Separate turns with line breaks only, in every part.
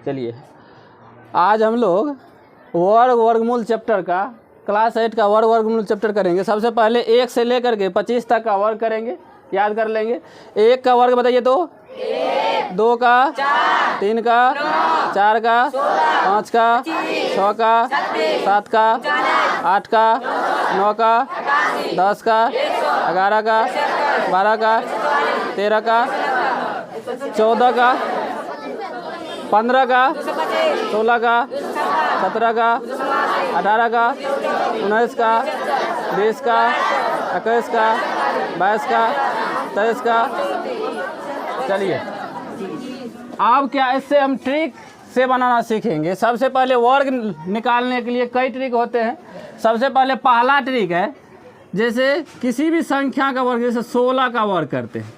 चलिए आज हम लोग वर्गमूल चैप्टर का क्लास 8 का वर्गमूल चैप्टर करेंगे। सबसे पहले 1 से लेकर के 25 तक का वर्ग करेंगे, याद कर लेंगे। 1 का वर्ग बताइए तो 2 का 3 का 4 का 5 का 6 का 7 का 8 का 9 का 10 का 11 का 12 का 13 का 14 का 15 का 16 का 17 का 18 का 19 का 20 का 21 का 22 का 23 का। चलिए अब क्या इससे हम ट्रिक से बनाना सीखेंगे। सबसे पहले वर्ग निकालने के लिए कई ट्रिक होते हैं। सबसे पहले पहला ट्रिक है, जैसे किसी भी संख्या का वर्ग, जैसे 16 का वर्ग करते हैं,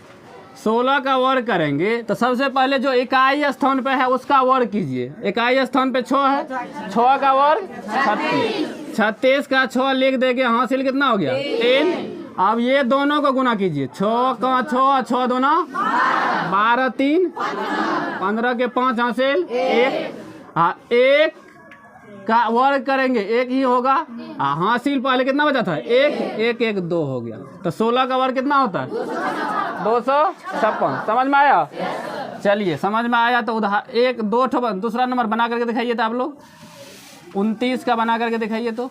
16 का वर्ग करेंगे तो सबसे पहले जो इकाई स्थान पे है उसका वर्ग कीजिए। इकाई स्थान पे 6 है, 6 का वर्ग 36, 36 का 6 लिख देंगे, हासिल कितना हो गया 3। अब ये दोनों को गुना कीजिए, 6 का 6, 6 दूना 12, 3 15 के 5 हासिल 1। हाँ, 1 का वर्ग करेंगे 1 ही होगा। हासिल पहले कितना बचा था 1, 1 1 2 हो गया। तो 16 का वर्ग कितना होता है 256। समझ में आया? चलिए समझ में आया तो उदाहरण 2 दूसरा नंबर बना करके दिखाइए तो आप लोग 29 का बना करके दिखाइए तो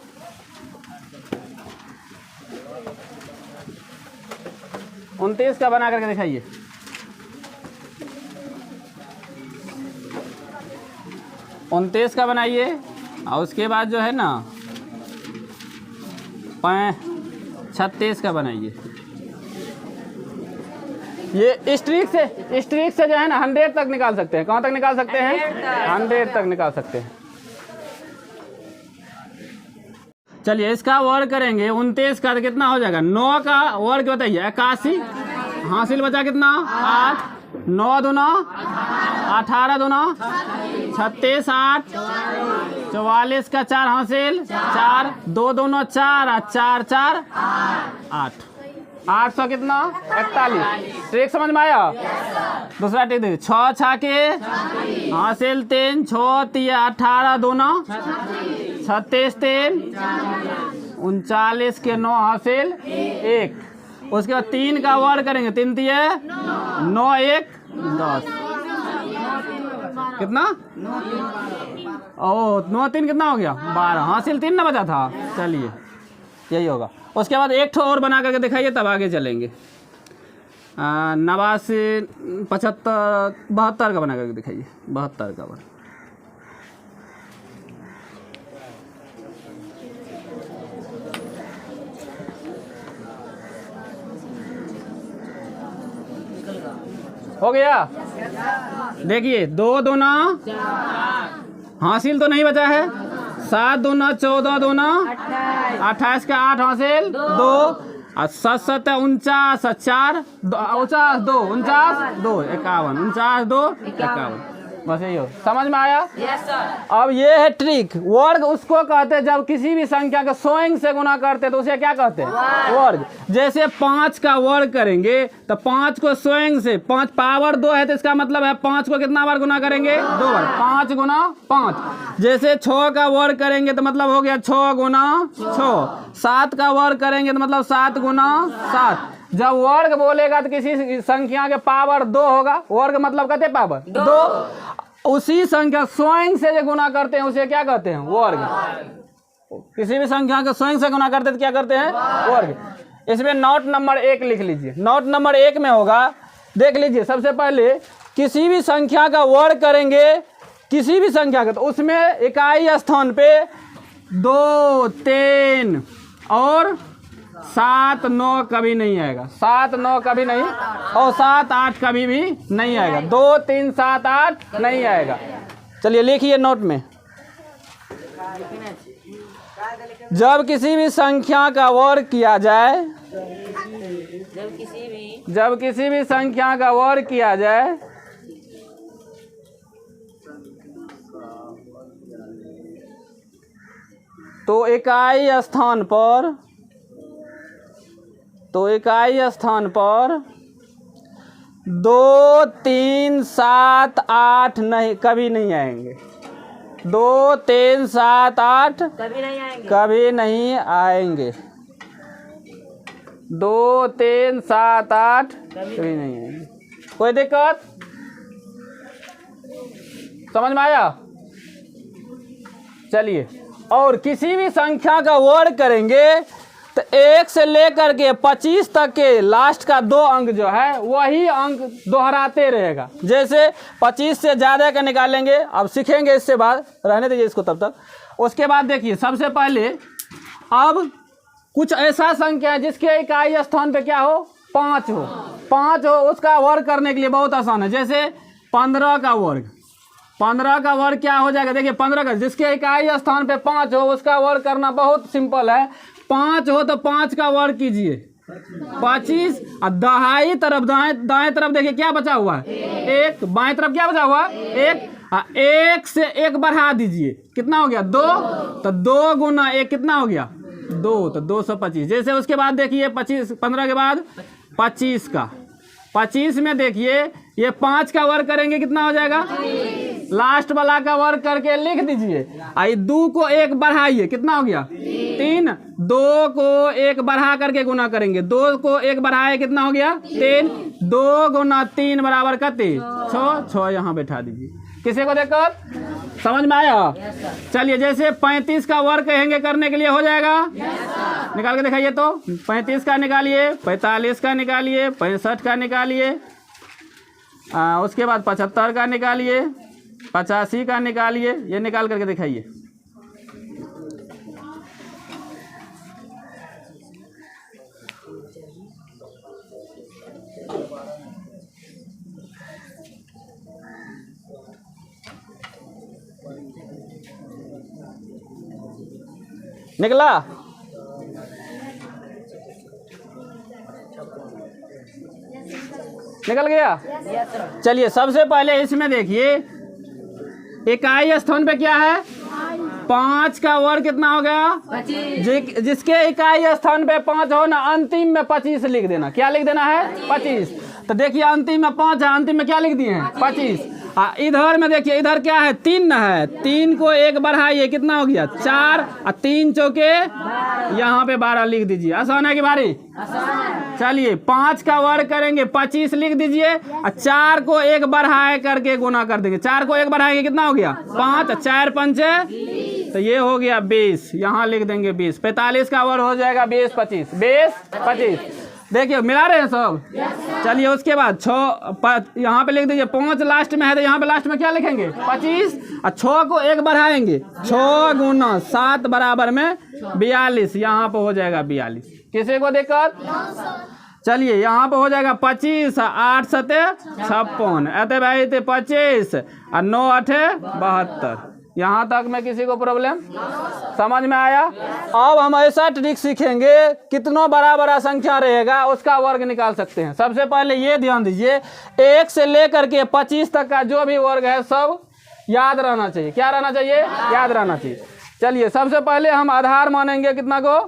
29 का बना करके दिखाइए। उनतीस का बनाइए और उसके बाद जो है ना 36 का बनाइए। ये इस ट्रिक से जो है ना 100 तक निकाल सकते हैं। कहाँ तक निकाल सकते हैं? 100 तक निकाल सकते हैं। चलिए इसका वर्ग करेंगे 29 का तो कितना हो जाएगा 9 का वर्ग बताइए 81। हासिल बचा कितना 8, 9 दूना 18 दूना 36, 8 44 का 4 हासिल 4, 2 दोनों 4 4 4 8, 800 कितना 41। ट्रिक समझ में आया? दूसरा ट्रिक देखिए 6 6 के हासिल 3, 6 3 18 दोनों 36 3 39 के 9 हासिल 1। उसके बाद 3 का वर्ग करेंगे 3 3 9 1 10 कितना 9 3 कितना हो गया 12। हासिल 3 ना बचा था। चलिए यही होगा। उसके बाद एक ठो और बना करके दिखाइए तब आगे चलेंगे। 89 75 72 का बना करके दिखाइए। 72 का वर्ग हो गया। देखिए 2 दूना हासिल तो नहीं बचा है 7 दूना 14 दूना 28 का 8 हासिल 2 और 7 7 49 4 49 2 49 2 51 49 2 51। बस यही हो। समझ में आया? Yes sir. अब ये है ट्रिक। वर्ग उसको कहते हैं जब किसी भी संख्या का स्वयं से गुना करते हैं तो उसे क्या कहते हैं वर्ग। जैसे 5 का वर्ग करेंगे तो 5 को स्वयं से 5 पावर 2 है तो इसका मतलब है 5 को कितना बार गुना करेंगे 2 बार, 5 गुना 5। जैसे 6 का वर्ग करेंगे तो मतलब हो गया 6 गुना 6। 7 का वर्ग करेंगे तो मतलब 7 गुना 7। जब वर्ग बोलेगा तो किसी संख्या के पावर 2 होगा। वर्ग मतलब कहते हैं पावर 2। उसी संख्या स्वयं से जो गुना करते हैं उसे क्या कहते हैं वर्ग। किसी भी संख्या को स्वयं से गुना करते हैं तो क्या करते हैं वर्ग। इसमें नोट नंबर 1 लिख लीजिए। नोट नंबर 1 में होगा, देख लीजिए। सबसे पहले किसी भी संख्या का वर्ग करेंगे, किसी भी संख्या का, तो उसमें इकाई स्थान पे 2 3 और 7 9 कभी नहीं आएगा। 7 9 कभी नहीं और 7 8 कभी भी नहीं आएगा। 2 3 7 8 नहीं आएगा। चलिए लिखिए नोट में। जब किसी भी संख्या का वर्ग किया जाए, जब किसी भी संख्या का वर्ग किया जाए तो इकाई स्थान पर 2 3 7 8 नहीं, कभी नहीं आएंगे। 2 3 7 8
कभी नहीं आएंगे।
कभी नहीं आएंगे। 2 3 7 8 कभी नहीं आएंगे। कोई दिक्कत? समझ में आया? चलिए, और किसी भी संख्या का वर्ग करेंगे तो 1 से लेकर के 25 तक के लास्ट का 2 अंक जो है वही अंक दोहराते रहेगा। जैसे 25 से ज़्यादा का निकालेंगे, अब सीखेंगे इससे बाद, रहने दीजिए इसको तब तक। उसके बाद देखिए, सबसे पहले अब कुछ ऐसा संख्या है जिसके इकाई स्थान पे क्या हो, 5 हो। 5 हो, उसका वर्ग करने के लिए बहुत आसान है। जैसे 15 का वर्ग, 15 का वर्ग क्या हो जाएगा? देखिए 15 का, जिसके इकाई स्थान पे 5 हो उसका वर्ग करना बहुत सिंपल है। 5 हो तो 5 का वर्ग कीजिए 25, और दाहिनी तरफ दाएं तरफ देखिए क्या बचा हुआ है, 1। बाएं तरफ क्या बचा हुआ है, 1। 1 से 1 बढ़ा दीजिए, कितना हो गया, 2। तो 2 गुना 1 कितना हो गया, 2। तो 225। जैसे उसके बाद देखिए 15 के बाद 25 का, 25 में देखिए ये 5 का वर्ग करेंगे, कितना हो जाएगा, लास्ट वाला का वर्ग करके लिख दीजिए। आई 2 को 1 बढ़ाइए, कितना हो गया, 3। 2 को 1 बढ़ा करके गुना करेंगे, 2 को 1 बढ़ाए कितना हो गया, 3। 2 गुना 3 बराबर कितने, 6। 6 यहाँ बैठा दीजिए। किसी को दिक्कत? समझ में आया? चलिए, जैसे 35 का वर्ग कहेंगे करने के लिए, हो जाएगा? निकाल के दिखाइए तो। 35 का निकालिए, 45 का निकालिए, 65 का निकालिए, उसके बाद 75 का निकालिए, 85 का निकालिए, ये निकाल करके दिखाइए। निकला? निकल गया? चलिए, सबसे पहले इसमें देखिए इकाई स्थान पे क्या है, 5 का वर्ग कितना हो गया, 25। जिसके इकाई स्थान पे 5 हो ना, अंतिम में 25 लिख देना। क्या लिख देना है, 25। तो देखिए अंतिम में 5 है, अंतिम में क्या लिख दिए हैं, 25। इधर में देखिए, इधर क्या है, 3 है, 3 को 1 बढ़ाइए, कितना हो गया, 4। 3 चौके यहाँ पे 12 लिख दीजिए। आसान है कि भारी? चलिए, 5 का वर्ग करेंगे, 25 लिख दीजिए, और 4 को 1 बढ़ाए करके गुना कर देंगे। 4 को 1 बढ़ाएंगे, कितना हो गया, 5। 4 पंचे, तो ये हो गया 20, यहाँ लिख देंगे 20। 45 का वर्ग हो जाएगा 20 25, 20 25। देखिए मिला रहे हैं सब? चलिए, उसके बाद 6 यहाँ पे लिख दीजिए, 5 लास्ट में है तो यहाँ पे लास्ट में क्या लिखेंगे, 25। और 6 को 1 बढ़ाएंगे, 6 गुना 7 बराबर में 42, यहाँ पे हो जाएगा 42। किसी को दिक्कत? चलिए, यहाँ पे हो जाएगा 25, 8 7 56, अतः भाई 25, और 9 8 72। यहाँ तक में किसी को प्रॉब्लम समझ में आया? अब हम ऐसा ट्रिक सीखेंगे, कितनों बड़ा बड़ा संख्या रहेगा उसका वर्ग निकाल सकते हैं। सबसे पहले ये ध्यान दीजिए, 1 से लेकर के 25 तक का जो भी वर्ग है सब याद रहना चाहिए। क्या रहना चाहिए? याद रहना चाहिए। चलिए, सबसे पहले हम आधार मानेंगे, कितना को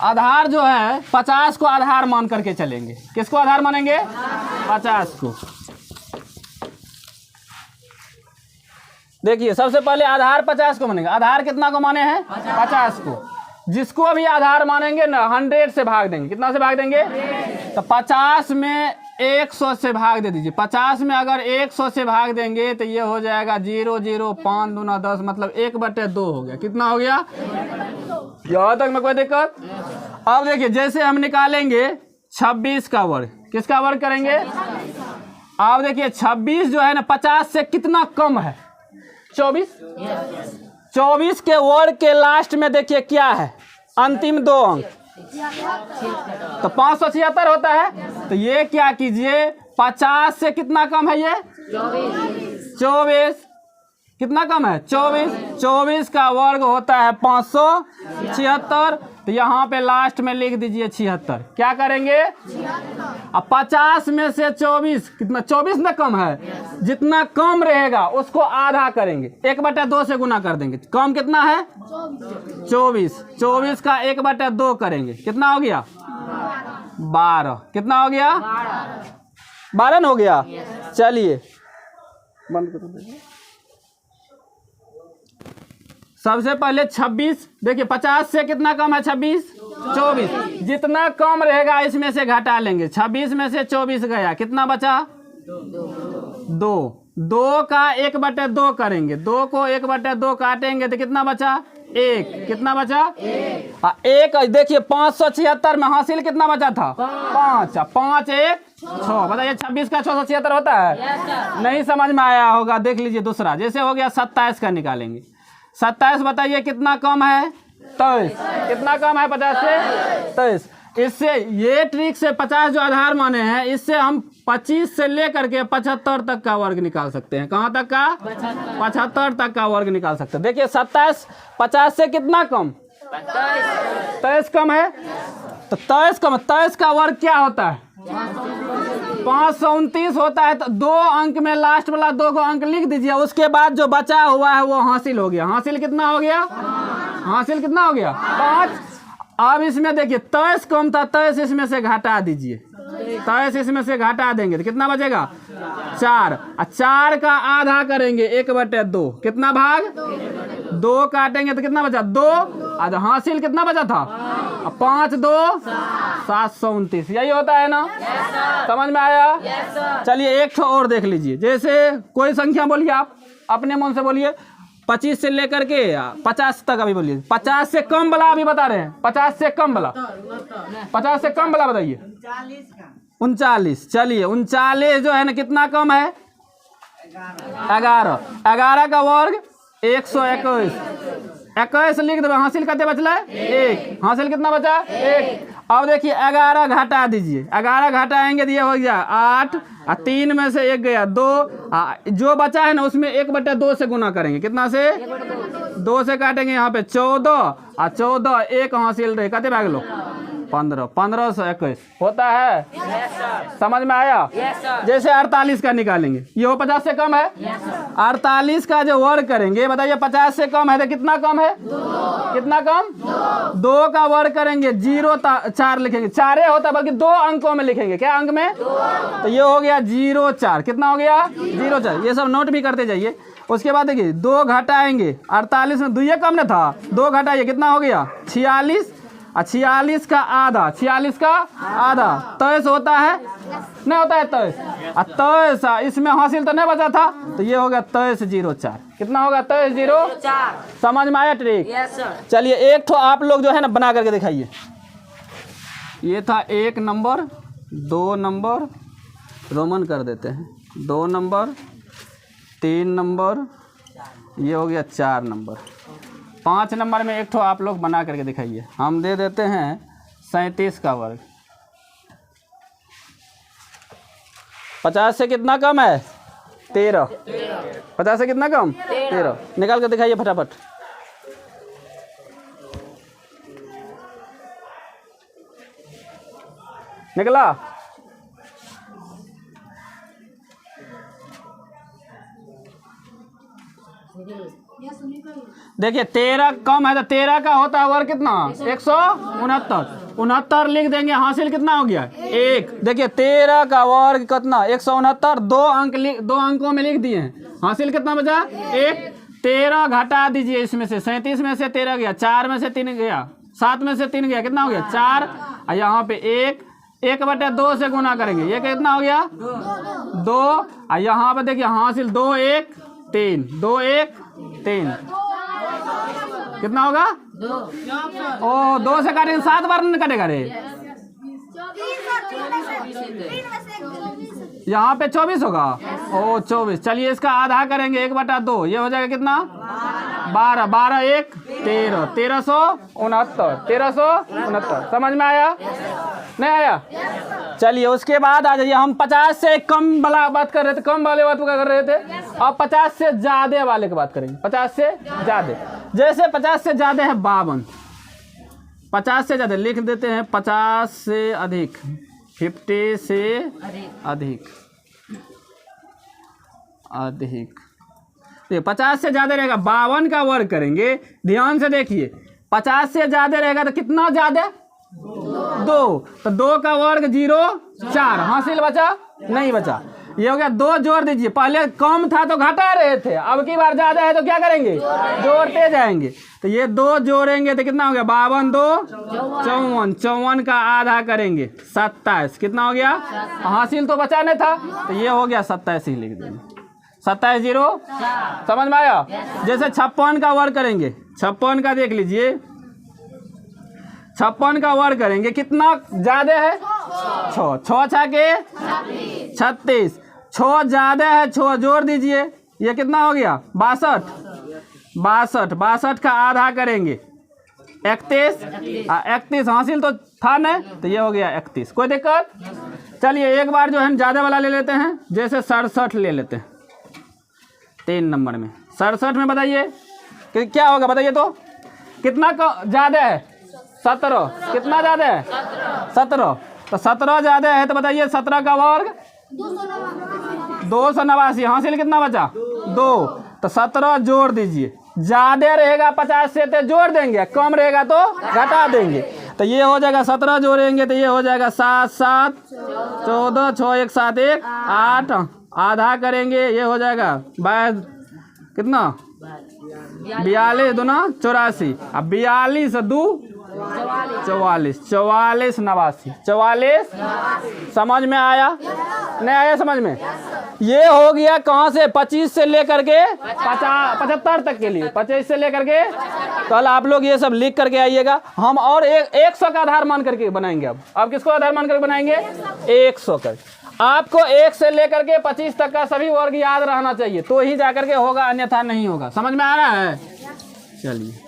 आधार जो है 50 को आधार मान करके चलेंगे। किसको आधार मानेंगे? 50 को। देखिए, सबसे पहले आधार 50 को मानेंगे। आधार कितना को माने हैं? 50 को। जिसको भी आधार मानेंगे ना, 100 से भाग देंगे। कितना से भाग देंगे? तो 50 में 100 से भाग दे दीजिए। 50 में अगर 100 से भाग देंगे तो ये हो जाएगा 0 0 5 दूना 10, मतलब 1/2 हो गया। कितना हो गया? यहाँ तक में कोई दिक्कत? अब देखिए, जैसे हम निकालेंगे 26 का वर्ग, किसका वर्ग करेंगे? अब देखिए 26 जो है ना 50 से कितना कम है? 24। 24 के वर्ग के लास्ट में देखिए क्या है, अंतिम 2 अंक, तो 576 होता है। तो ये क्या कीजिए, 50 से कितना कम है ये? 24। कितना कम है? 24। 24 का वर्ग होता है 576, तो यहाँ पे लास्ट में लिख दीजिए 76। क्या करेंगे? अब 50 में से 24 कितना? 24 ना कम है, जितना कम रहेगा उसको आधा करेंगे, 1/2 से गुना कर देंगे। कम कितना है? 24। 24 का 1/2 करेंगे, कितना हो गया? 12। कितना हो गया? 12 हो गया। चलिए बंद कर दीजिए। सबसे पहले 26, देखिए 50 से कितना कम है? 26, 24। जितना कम रहेगा इसमें से घटा लेंगे। 26 में से 24 गया, कितना बचा? 2। 2 का 1/2 करेंगे, 2 को 1/2 काटेंगे तो कितना बचा? 1। कितना बचा? 1। देखिए 576 में हासिल कितना बचा था? 5। 5 1 6। बताइए 26 का 676 होता है? नहीं समझ में आया होगा, देख लीजिए दूसरा। जैसे हो गया 27 का निकालेंगे। 27 बताइए कितना कम है? 23। कितना कम है 50 से? 23। इससे ये ट्रिक से 50 जो आधार माने हैं, इससे हम 25 से लेकर के 75 तक का वर्ग निकाल सकते हैं। कहाँ तक का? 75 तक का वर्ग निकाल सकते हैं। देखिए 27 50 से कितना कम? 23 कम है। तो 23 कम, 23 का वर्ग क्या होता है? 529 होता है। तो 2 अंक में लास्ट वाला 2 को अंक लिख दीजिए, उसके बाद जो बचा हुआ है वो हासिल हो गया। हासिल कितना हो गया? हासिल कितना हो गया? 5। अब इसमें देखिए 23 कम था, 23 इसमें से घटा दीजिए, 23 इसमें से घटा देंगे तो कितना बचेगा? 4। 4 का आधा करेंगे, 1/2। कितना भाग? 2 काटेंगे तो कितना बचा? 2। आधा। हासिल कितना बचा था? 5 2 729। यही होता है ना? समझ में आया? चलिए एक ठो और देख लीजिए। जैसे कोई संख्या बोलिए, आप अपने मन से बोलिए। 25 से लेकर के 50 तक अभी बोलिए। 50 से कम वाला अभी बता रहे हैं। 50 से कम वाला, 50 से कम वाला बताइए। 39। चलिए 39 जो है ना कितना कम है? 11। 11 का वर्ग 121। 21 लिख दो। हासिल कितने बचला? 1। हासिल कितना बचा? 1। अब देखिए 11 घटा दीजिए। 11 घटाएंगे तो ये हो गया 8। 3 में से 1 गया 2। जो बचा है ना उसमें 1/2 से गुना करेंगे। कितना से? 2 से काटेंगे। यहाँ पे 14। 14 1 हासिल रहे, कितने भाग लो? 15। 1521 होता है। समझ में आया? जैसे 48 का निकालेंगे, ये वो 50 से कम है। 48 का जो वर्ग करेंगे, बताइए 50 से कम है तो कितना कम है? कितना कम? 2 का वर्ग करेंगे, 0 4 लिखेंगे। 4 होता बल्कि 2 अंकों में लिखेंगे। क्या अंक में? तो ये हो गया 0 4। कितना हो गया? 0 4। ये सब नोट भी करते जाइए। उसके बाद देखिए 2 घटाएंगे। 48 में 2 कम न था, 2 घटाइए, कितना हो गया? 46। 46 का आधा, 46 का आधा 23 होता है? नहीं होता है 23। 23 इसमें हासिल तो नहीं बचा था, तो ये हो गया 23 0 4। कितना होगा? 23 0 4। समझ में आया ट्रिक? Yes sir. चलिए एक तो आप लोग जो है ना बना करके दिखाइए। ये था 1 नंबर, 2 नंबर, रोमन कर देते हैं, 2 नंबर, 3 नंबर, ये हो गया 4 नंबर। 5 नंबर में एक ठो आप लोग बना करके दिखाइए। हम दे देते हैं 37 का वर्ग। 50 से कितना कम है? 13। 50 से कितना कम? 13। निकाल कर दिखाइए फटाफट। निकला? देखिए 13 कम है तो 13 का होता है वर्ग कितना? 169। 69 लिख देंगे। हासिल कितना हो गया? 1। देखिए 13 का वर्ग कितना? 169। 2 अंकों में लिख दिए हैं। हासिल कितना बचा? 1। 13 घटा दीजिए इसमें से। 37 में से 13 गया, 4 में से 3 गया, 7 में से 3 गया, कितना हो गया? 4। और यहाँ पे 1/2 से गुना करेंगे, ये कितना हो गया? 2। और यहाँ पे देखिए हासिल 2 1 3, 2 1 3, कितना होगा? 2। ओ 2 से काटेंगे, 7 बार नहीं कटेगा रे। यहाँ पे 24 होगा। ओ 24। चलिए इसका आधा करेंगे, 1/2, ये हो जाएगा कितना? 12। 12 1 13, 1369। 1369 समझ में आया? नहीं आया? चलिए उसके बाद आ जाइए। हम 50 से कम वाला बात कर रहे थे, कम वाले बात कर रहे थे। अब 50 से ज्यादा वाले की बात करेंगे। 50 से ज्यादा, जैसे 50 से ज्यादा है 52। 50 से ज़्यादा लिख देते हैं, 50 से अधिक, 50 से अधिक, अधिक। तो 50 से ज़्यादा रहेगा, 52 का वर्ग करेंगे। ध्यान से देखिए, 50 से ज़्यादा रहेगा तो कितना ज़्यादा? 2। तो 2 का वर्ग 0, 4। हासिल बचा? नहीं बचा। ये हो गया। 2 जोड़ दीजिए, पहले कम था तो घटा रहे थे, अब की बार ज़्यादा है तो क्या करेंगे? जोड़ते जाएंगे। तो ये 2 जोड़ेंगे तो कितना हो गया? 52 2 54। 54 का आधा करेंगे 27। कितना हो गया? हासिल तो बचा नहीं था, तो ये हो गया 27 ही लिख देंगे। 27 0। समझ में आया? जैसे 56 का वर्ग करेंगे, 56 का देख लीजिए, 56 का वर्ग करेंगे, कितना ज्यादा है? 6। 6 6 के 36। 6 ज्यादा है, 6 जोड़ दीजिए, ये कितना हो गया? 62। 62 का आधा करेंगे 31। 31 हासिल तो था न, तो ये हो गया 31। कोई दिक्कत? चलिए एक बार जो है ज्यादा वाला ले लेते हैं, जैसे 67 ले लेते हैं। 3 नंबर में 67 में बताइए कि क्या होगा? बताइए तो, कितना ज्यादा है? 17। कितना ज्यादा है? 17। तो 17 ज्यादा है तो बताइए 17 का वर्ग 289। हासिल कितना बचा? 2। तो 17 जोड़ दीजिए, ज्यादा रहेगा 50 से तो जोड़ देंगे, कम रहेगा तो घटा देंगे। तो ये हो जाएगा 17 जोड़ेंगे तो ये हो जाएगा 7 7 14 6 1 7 1 8। आधा करेंगे, ये हो जाएगा 22। कितना? 42 दूना 84। अब 42 2 44। 44 89। 44। समझ में आया? नहीं आया समझ में? ये हो गया कहाँ से? 25 से लेकर के 75 तक के लिए। 25 से लेकर के कल आप लोग ये सब लिख करके आइएगा। हम और 100 का आधार मान करके बनाएंगे। अब किसको आधार मान करके बनाएंगे? 100 का। आपको 1 से लेकर के 25 तक का सभी वर्ग याद रहना चाहिए, तो ही जाकर के होगा, अन्यथा नहीं होगा। समझ में आ रहा है? चलिए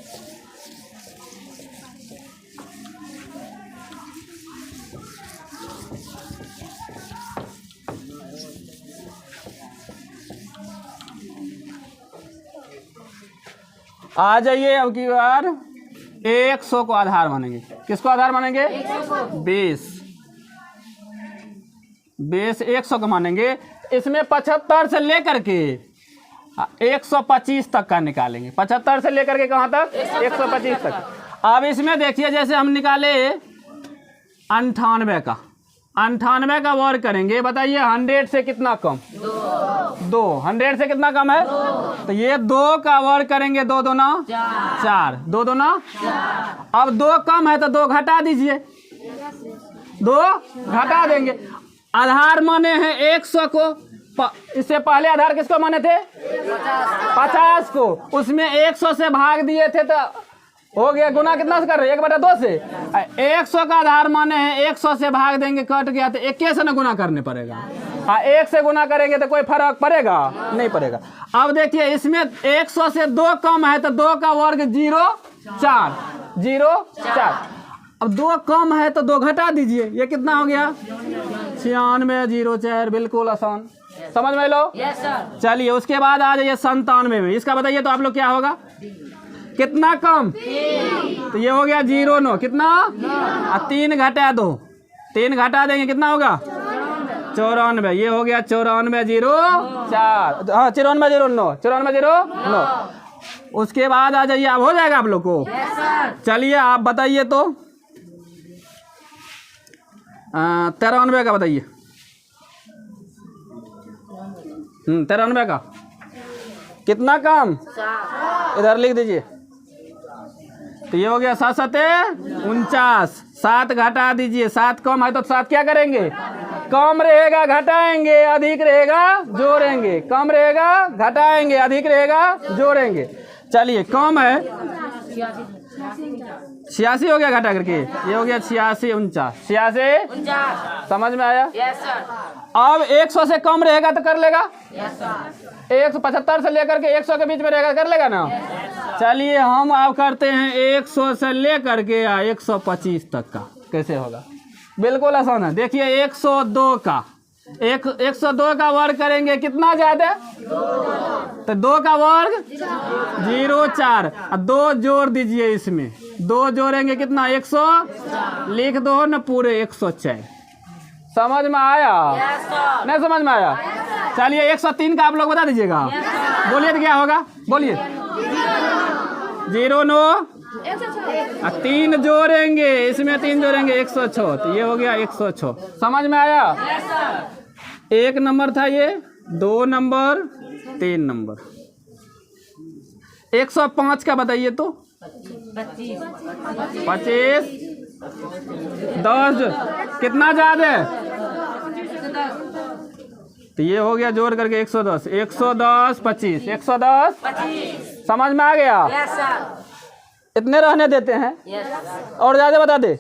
आ जाइए। अब की बार 100 को आधार मानेंगे। किसको आधार मानेंगे? बेस 100 को मानेंगे। इसमें 75 से लेकर के 125 तक का निकालेंगे। 75 से लेकर के कहाँ तक? 125 तक। अब इसमें देखिए, जैसे हम निकाले 98 का, 98 का वर्ग करेंगे। बताइए 100 से कितना कम? 2। 100 से कितना कम है? तो ये 2 का वर्ग करेंगे, 2 दूना 4। 2 दूना। अब 2 कम है तो 2 घटा दीजिए, 2 घटा देंगे। आधार माने हैं 100 को, इससे पहले आधार किसको माने थे? 50 को। उसमें 100 से भाग दिए थे तो हो गया, गुना कितना से कर रहे हैं? 1/2 से। 100 का आधार माने हैं, 100 से भाग देंगे, कट गया तो 1 से ना गुना करने पड़ेगा। 1 से गुना करेंगे तो कोई फर्क पड़ेगा? नहीं पड़ेगा। अब देखिए, इसमें 100 से 2 कम है तो 2 का वर्ग 0 4 0 4। अब 2 कम है तो 2 घटा दीजिए, ये कितना हो गया? 96 0 4। बिल्कुल आसान, समझ में लो। Yes sir. चलिए उसके बाद आ जाइए 97 में। इसका बताइए तो आप लोग क्या होगा? कितना कम? 3। तो ये हो गया 0 9। कितना? 3 घटा दो, 3 घटा देंगे, कितना होगा? 94। ये हो गया 94 0 4। हाँ 94 0 9। 94 0 9। उसके बाद आ जाइए, अब हो जाएगा आप लोग को? चलिए आप बताइए तो 93 का बताइए। 93 का कितना कम? इधर लिख दीजिए। तो ये हो गया 7 7 49। 7 घटा दीजिए, 7 कम है तो 7 क्या करेंगे? कम रहेगा घटाएंगे, अधिक रहेगा जोड़ेंगे। कम रहेगा घटाएंगे, अधिक रहेगा जोड़ेंगे। चलिए कम है 86 हो गया घटा करके, ये हो गया 86 49। 86 समझ में आया? Yes sir. अब 100 से कम रहेगा तो कर लेगा? Yes sir. 175 से लेकर के 100 के बीच में रहेगा, कर लेगा ना? चलिए हम अब करते हैं 100 से लेकर के 125 तक का। कैसे होगा? बिल्कुल आसान है। देखिए 102 का 102 का वर्ग करेंगे कितना ज्यादा, तो 2 का वर्ग 0,4, 2 जोड़ दीजिए, इसमें 2 जोड़ेंगे कितना 100, लिख दो ना पूरे 104। समझ में आया? नहीं समझ में आया? चलिए 103 का आप लोग बता दीजिएगा। बोलिए तो क्या होगा, बोलिए। 0,9 3 जोड़ेंगे, इसमें 3 जोड़ेंगे 106, तो ये हो गया 106। समझ में आया? 1 नंबर था ये, 2 नंबर, 3 नंबर। 105 का बताइए तो 25 10 कितना ज्यादा है, तो ये हो गया जोड़ करके 110, 110 25, 110 समझ में आ गया? इतने रहने देते हैं और ज्यादा बता दे।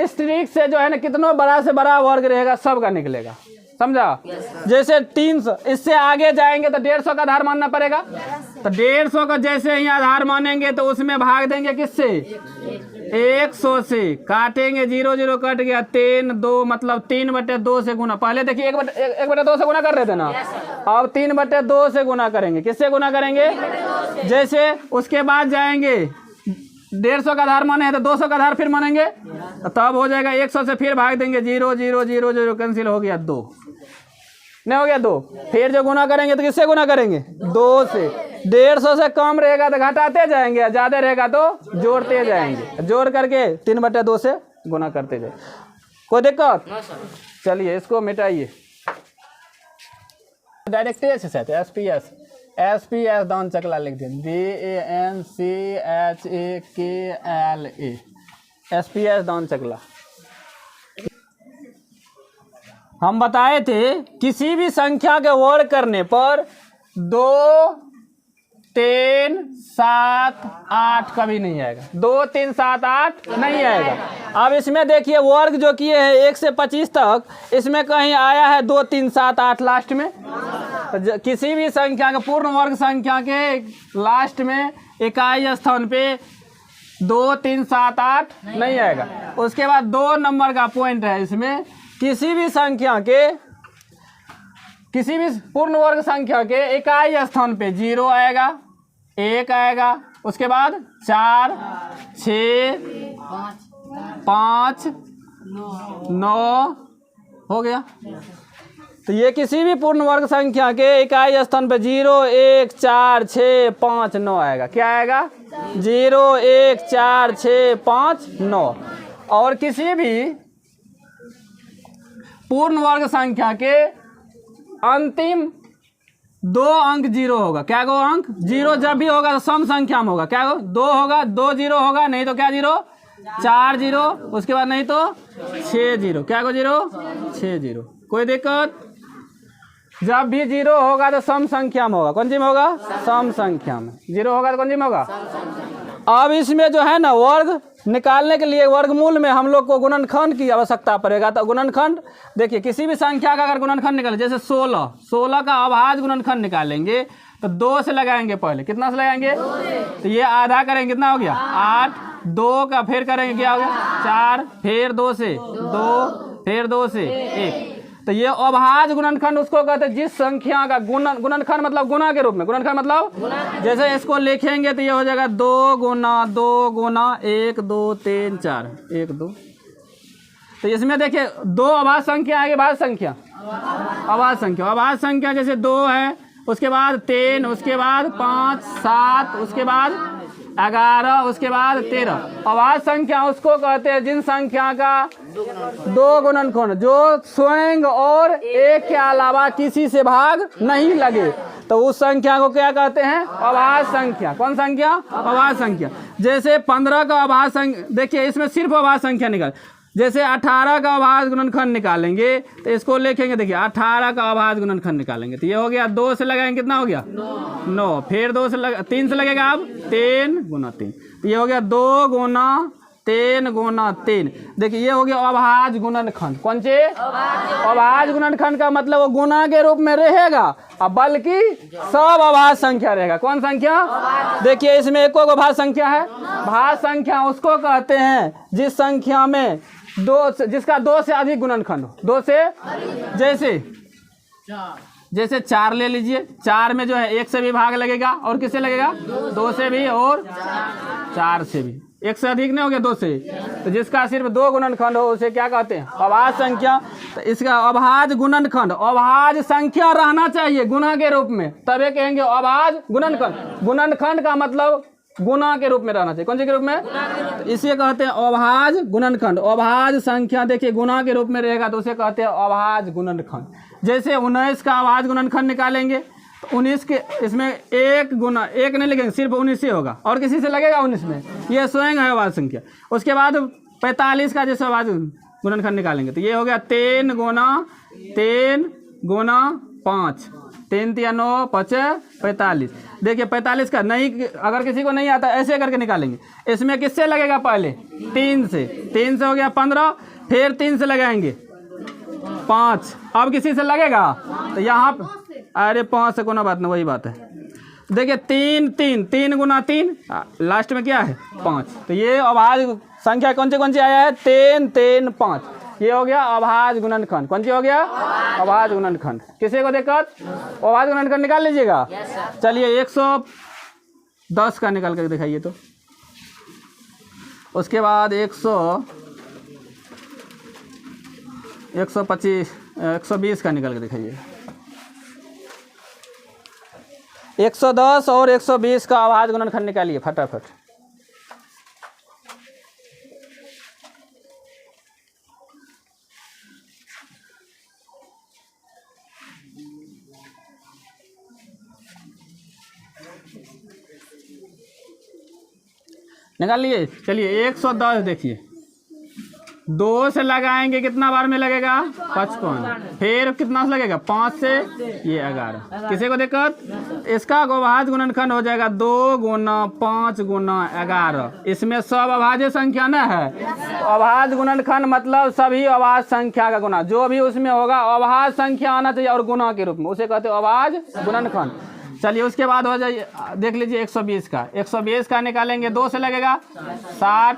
इस ट्रिक से जो है ना कितना बड़ा से बड़ा वर्ग रहेगा सबका निकलेगा, समझा? जैसे 300, इससे आगे जाएंगे तो 150 का आधार मानना पड़ेगा, तो 150 का जैसे ही आधार मानेंगे तो उसमें भाग देंगे किससे, 100 से, काटेंगे 0 0 कट गया, 3 2 मतलब 3/2 से गुना। पहले देखिए 1/2 से गुना कर रहे थे ना, अब 3/2 से गुना करेंगे। किससे गुना करेंगे? जैसे उसके बाद जाएंगे 150 का आधार माने हैं तो 200 का आधार फिर मानेंगे, तब हो जाएगा 100 से फिर भाग देंगे, 0 0 0 0 कैंसिल हो गया 2, नहीं हो गया 2। फिर जो गुना करेंगे तो किससे गुना करेंगे, 2 से। 150 से कम रहेगा तो घटाते जाएंगे, ज्यादा रहेगा तो जोड़ते जाएंगे, जोड़ करके 3/2 से गुना करते जाए। कोई दिक्कत? चलिए इसको मिटाइए। डायरेक्ट SPS दान चकला लिख दिए, DANCHAKLA, SPS दान चकला। हम बताए थे किसी भी संख्या के वर्ग करने पर 2 3 7 8 कभी नहीं आएगा, 2 3 7 8 नहीं आएगा। अब इसमें देखिए वर्ग जो किए हैं 1 से 25 तक, इसमें कहीं आया है 2 3 7 8 लास्ट में? तो किसी भी संख्या के पूर्ण वर्ग संख्या के लास्ट में इकाई स्थान पे 2 3 7 8 नहीं आएगा। उसके बाद 2 नंबर का पॉइंट है इसमें, किसी भी संख्या के, किसी भी पूर्ण वर्ग संख्या के इकाई स्थान पे 0 आएगा, 1 आएगा, उसके बाद 4 6 5 9 हो गया। तो ये किसी भी पूर्ण वर्ग संख्या के इकाई स्थान पे 0 1 4 6 5 9 आएगा। क्या आएगा? 0 1 4 6 5 9। और किसी भी पूर्ण वर्ग संख्या के अंतिम 2 अंक 0 होगा। क्या गो अंक 0 जब भी होगा तो सम संख्या में होगा। क्या गो 2 होगा, 2 0 होगा, नहीं तो क्या 0 4 0, उसके बाद नहीं तो 6 0। क्या गो 0 6 0। कोई दिक्कत? जब भी 0 होगा तो सम संख्या में होगा। कौन सी में होगा? सम संख्या में। 0 होगा तो कौन सी में होगा? अब इसमें जो है ना वर्ग निकालने के लिए वर्गमूल में हम लोग को गुणनखंड की आवश्यकता पड़ेगा। तो गुणनखंड देखिए, किसी भी संख्या का अगर गुणनखंड निकाले, जैसे 16 का अभाज्य गुणनखंड निकालेंगे तो 2 से लगाएंगे। पहले कितना से लगाएंगे? तो ये आधा करेंगे, कितना हो गया 8। 2 का फिर करेंगे, क्या हो गया 4, फिर 2 से 2, फिर 2 से 1। तो ये अभाज्य गुणनखंड उसको कहते हैं जिस संख्या का गुणनखंड मतलब गुना के रूप में। गुणनखंड मतलब जैसे इसको लिखेंगे तो ये हो जाएगा 2 गुना 2 गुना 1 2 3 4 1 2। तो इसमें देखिए 2 अभाज्य संख्या आएगी। भाज्य संख्या, अभाज्य संख्या, अभाज्य संख्या जैसे 2 है, उसके बाद 3, उसके बाद 5 7, उसके बाद 11, उसके बाद 13। अभाज्य संख्या उसको कहते हैं जिन संख्या का 2 गुणनखंड जो स्वयं और 1 के अलावा किसी से भाग नहीं लगे, तो उस संख्या को क्या कहते हैं? अभाज्य संख्या। कौन संख्या? अभाज्य संख्या। जैसे 15 का अभाज्य संख्या, देखिए इसमें सिर्फ अभाज्य संख्या निकाल। जैसे 18 का अभाज्य गुणनखंड निकालेंगे तो इसको लिखेंगे, देखिए 18 का अभाज्य गुणनखंड निकालेंगे तो ये हो गया 2 से लगाएंगे, कितना हो गया 9, फिर 2 से 3 से लगेगा, अब 3 गुना 3, तो ये हो गया 2 गुना 3 गुना 3। देखिए ये हो गया अभाज्य गुणनखंड। कौन से? अभाज्य गुणनखंड का मतलब वो गुना के रूप में रहेगा, अब बल्कि सब अभाज्य संख्या रहेगा। कौन संख्या? देखिए इसमें एक अभाज्य संख्या है। भाज्य संख्या उसको कहते हैं जिस संख्या में जिसका 2 से अधिक गुणनखंड हो, 2 से जैसे 4 ले लीजिए। 4 में जो है 1 से भी भाग लगेगा और किससे लगेगा? 2 से भी और 4 से भी। 1 से अधिक नहीं हो गया 2 से, तो जिसका सिर्फ 2 गुणनखंड हो उसे क्या कहते हैं? अभाज्य संख्या। तो इसका अभाज्य गुणनखंड, अभाज्य संख्या रहना चाहिए गुणा के रूप में, तभी कहेंगे अभाज्य गुणनखंड। गुणनखंड का मतलब गुणा के रूप में रहना चाहिए। कौन से के रूप में? तो इसे कहते हैं अभाज्य गुणनखंड। अभाज्य संख्या देखिए गुणा के रूप में रहेगा तो उसे कहते हैं अभाज्य गुणनखंड। जैसे 19 का अभाज्य गुणनखंड निकालेंगे तो 19 के इसमें 1 गुना 1 नहीं लिखेंगे, सिर्फ 19 से होगा और किसी से लगेगा 19 में, ये स्वयं है अभाज्य संख्या। उसके बाद 45 का जैसे अभाज्य गुणनखंड निकालेंगे तो ये हो गया 3 गुना 5, 3 3 9 5 45। देखिए 45 का नहीं, अगर किसी को नहीं आता ऐसे करके निकालेंगे। इसमें किससे लगेगा? पहले 3 से, 3 से हो गया 15, फिर 3 से लगाएंगे 5, अब किसी से लगेगा तो यहाँ अरे 5 से कोई बात नहीं, वही बात है। देखिए 3 गुना 3, लास्ट में क्या है? 5। तो ये अभाज्य संख्या कौन सी आया है? 3 3 5। ये हो गया अभाज्य गुणनखंड। कौन सी हो गया? अभाज्य गुणनखंड। किसी को दिक्कत? अभाज्य गुणनखंड निकाल लीजिएगा। चलिए 110 का निकाल कर दिखाइए। तो उसके बाद 125 120 का निकाल कर दिखाइए। 110 और 120 का अभाज्य गुणनखंड निकालिए फटाफट। निकाल लिए। चलिए 110 देखिए, 2 से लगाएंगे कितना बार में लगेगा? 55। फिर कितना से लगेगा? 5 से ये 11। किसी को दिक्कत? इसका अभाज्य गुणनखंड हो जाएगा 2 गुना 5 गुना 11। इसमें सब अभाज्य संख्या न है, तो अभाज्य गुणनखंड मतलब सभी अभाज्य संख्या का गुना, जो भी उसमें होगा अभाज्य संख्या आना चाहिए और गुना के रूप में, उसे कहते हैं अभाज्य गुणनखंड। चलिए उसके बाद हो जाइए, देख लीजिए 120 का। 120 का निकालेंगे, 2 से लगेगा 60,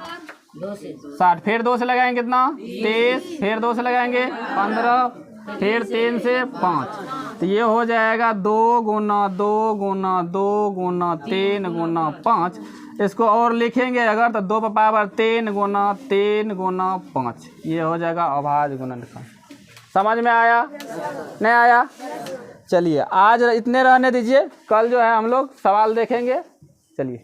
फिर 2 से लगाएंगे कितना? 23, फिर 2 से लगाएंगे 15, फिर 3 से 5। तो ये हो जाएगा 2 गुना 2 गुना 2 गुना 3 गुना 5। इसको और लिखेंगे अगर तो 2 पावर 3 गुना 5। ये हो जाएगा अभाज्य गुणनखंड। समझ में आया? नहीं आया? चलिए आज इतने रहने दीजिए, कल जो है हम लोग सवाल देखेंगे। चलिए।